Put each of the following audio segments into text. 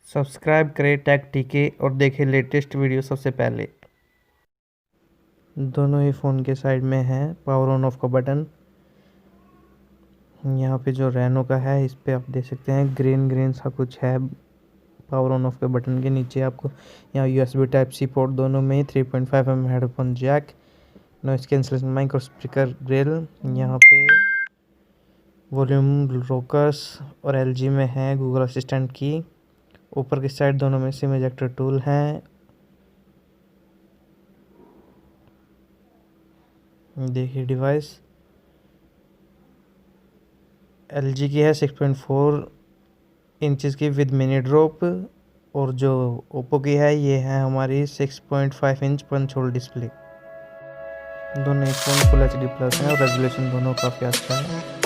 Subscribe करें take टीके और देखें लेटेस्ट वीडियो सबसे पहले। दोनों ही फ़ोन के साइड में है पावर ऑन ऑफ का बटन। यहाँ पे जो रेनो का है इस पे आप देख सकते हैं ग्रीन सा कुछ है पावर ऑन ऑफ के बटन के नीचे। आपको यहाँ USB टाइप सी पोर्ट दोनों में ही 3.5mm headphone jack, noise cancellation mic और स्पीकर ग्रिल। यहाँ पे वॉल्यूम रोकर्स और LG में है गूगल असिस्टेंट की। ऊपर की साइड दोनों में सिम इजेक्टर टूल हैं। देखिए डिवाइस LG की है 6.4 इंचज़ की विद मिनी ड्रॉप, और जो ओप्पो की है ये है हमारी 6.5 इंच पंच होल डिस्प्ले। दोनों ही फ़ोन फुल HD प्लस हैं और रेजोल्यूशन दोनों काफ़ी अच्छा है।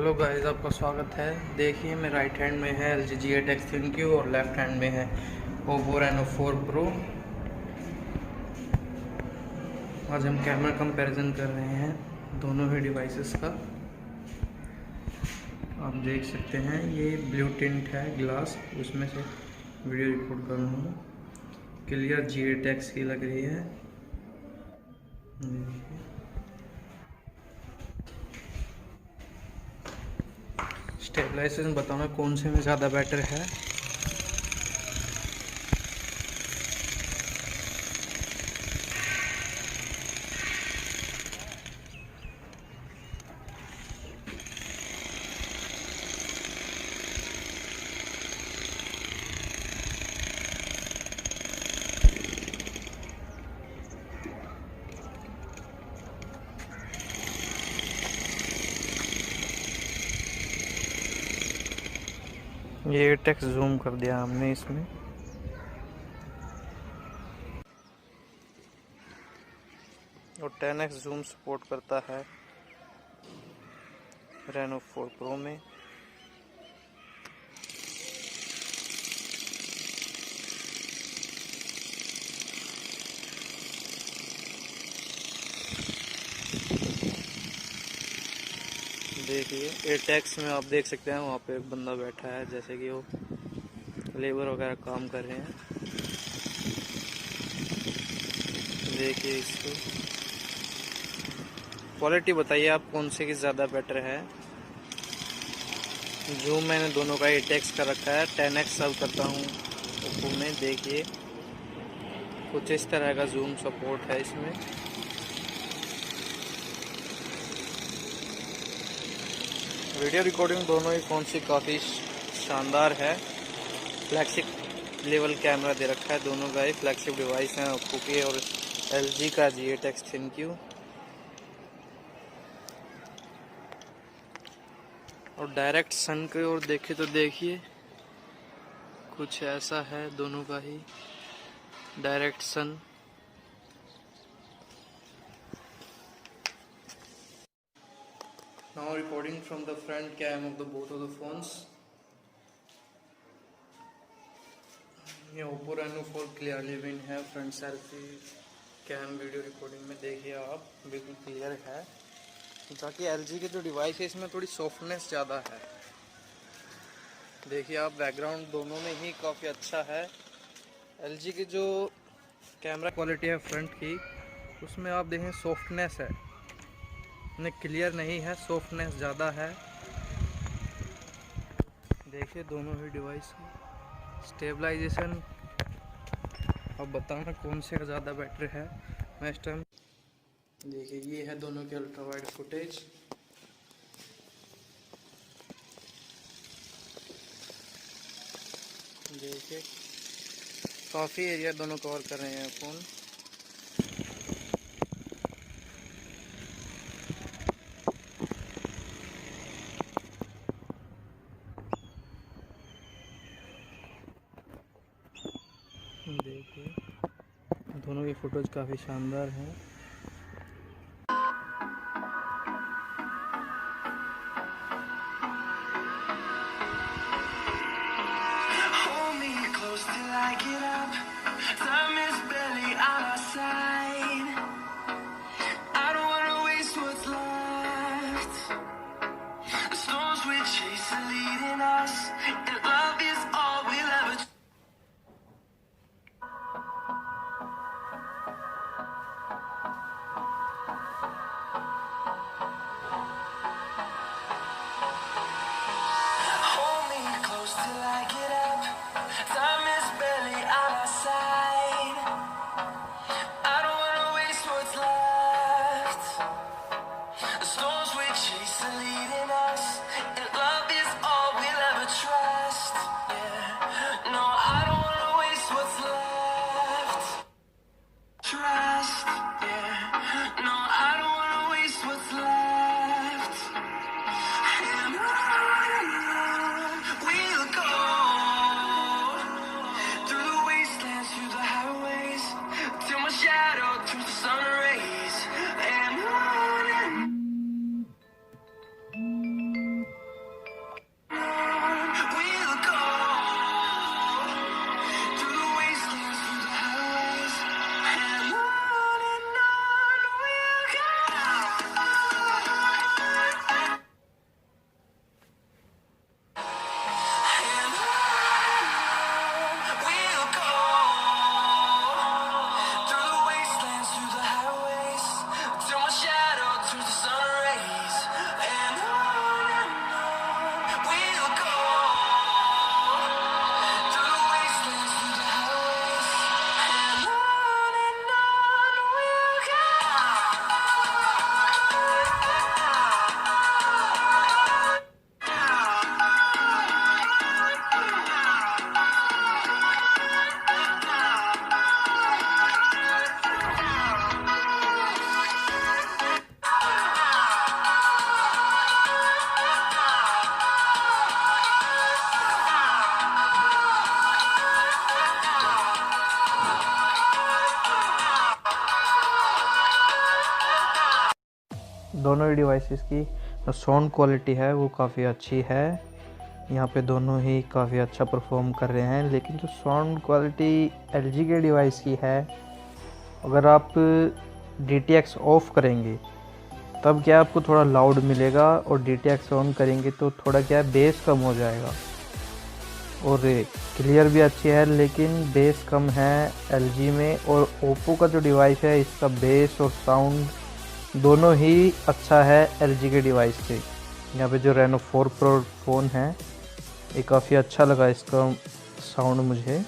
हेलो गाइस, आपका स्वागत है। देखिए मेरे राइट हैंड में है LG G8X ThinQ और लेफ्ट हैंड में है OPPO Reno 4 Pro। आज हम कैमरा कंपैरिजन कर रहे हैं दोनों ही डिवाइसेस का। आप देख सकते हैं ये ब्लू टिंट है ग्लास, उसमें से वीडियो रिकॉर्ड कर रहा हूँ। क्लियर G8X की लग रही है। स्टेबलाइजेशन बताना कौन से में ज़्यादा बेटर है। ये 8x जूम कर दिया हमने इसमें। और 10x जूम सपोर्ट करता है Reno 4 Pro में। देखिए 8x में आप देख सकते हैं वहाँ पे एक बंदा बैठा है, जैसे कि वो लेबर वगैरह काम कर रहे हैं। देखिए इसको क्वालिटी बताइए आप कौन से की ज़्यादा बेटर है। जूम मैंने दोनों का 8x का रखा है, 10x सब करता हूँ ओप्पो में। देखिए कुछ इस तरह का जूम सपोर्ट है इसमें। वीडियो रिकॉर्डिंग दोनों ही फ़ोन से काफ़ी शानदार है। फ्लैगशिप लेवल कैमरा दे रखा है, दोनों का ही फ्लैगशिप डिवाइस हैं ओप्पो के और LG का G8X ThinQ। और डायरेक्ट सन की ओर देखे तो देखिए कुछ ऐसा है दोनों का ही direct son. Now recording from the front cam of the both of the phones. ये OPPO Reno 4 क्लियरली विन है front selfie cam video recording में। देखिए आप बिल्कुल क्लियर है। बाकी LG की जो डिवाइस है इसमें थोड़ी सॉफ्टनेस ज़्यादा है। देखिए आप बैकग्राउंड दोनों में ही काफ़ी अच्छा है। LG की जो कैमरा क्वालिटी है फ्रंट की, उसमें आप देखें सॉफ्टनेस है, नहीं क्लियर नहीं है, सॉफ्टनेस ज़्यादा है। देखिए दोनों ही डिवाइस की स्टेबलाइजेशन अब बताना कौन से का ज़्यादा बेटर है। मैं इस टाइम देखिए ये है दोनों के अल्ट्रा वाइड फुटेज। देखिए काफ़ी एरिया दोनों कवर कर रहे हैं फ़ोन। देखिए दोनों की फ़ोटोज़ काफ़ी शानदार हैं। दोनों ही डिवाइसेस की जो साउंड क्वालिटी है वो काफ़ी अच्छी है। यहाँ पे दोनों ही काफ़ी अच्छा परफॉर्म कर रहे हैं, लेकिन जो साउंड क्वालिटी LG के डिवाइस की है, अगर आप DTX ऑफ करेंगे तब क्या आपको थोड़ा लाउड मिलेगा, और DTX ऑन करेंगे तो थोड़ा क्या है बेस कम हो जाएगा। और क्लियर भी अच्छी है लेकिन बेस कम है LG में। और ओप्पो का जो डिवाइस है इसका बेस और साउंड दोनों ही अच्छा है LG के डिवाइस से। यहाँ पे जो Reno 4 Pro फ़ोन है ये काफ़ी अच्छा लगा इसका साउंड मुझे।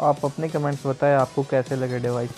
आप अपने कमेंट्स बताएं आपको कैसे लगे डिवाइस।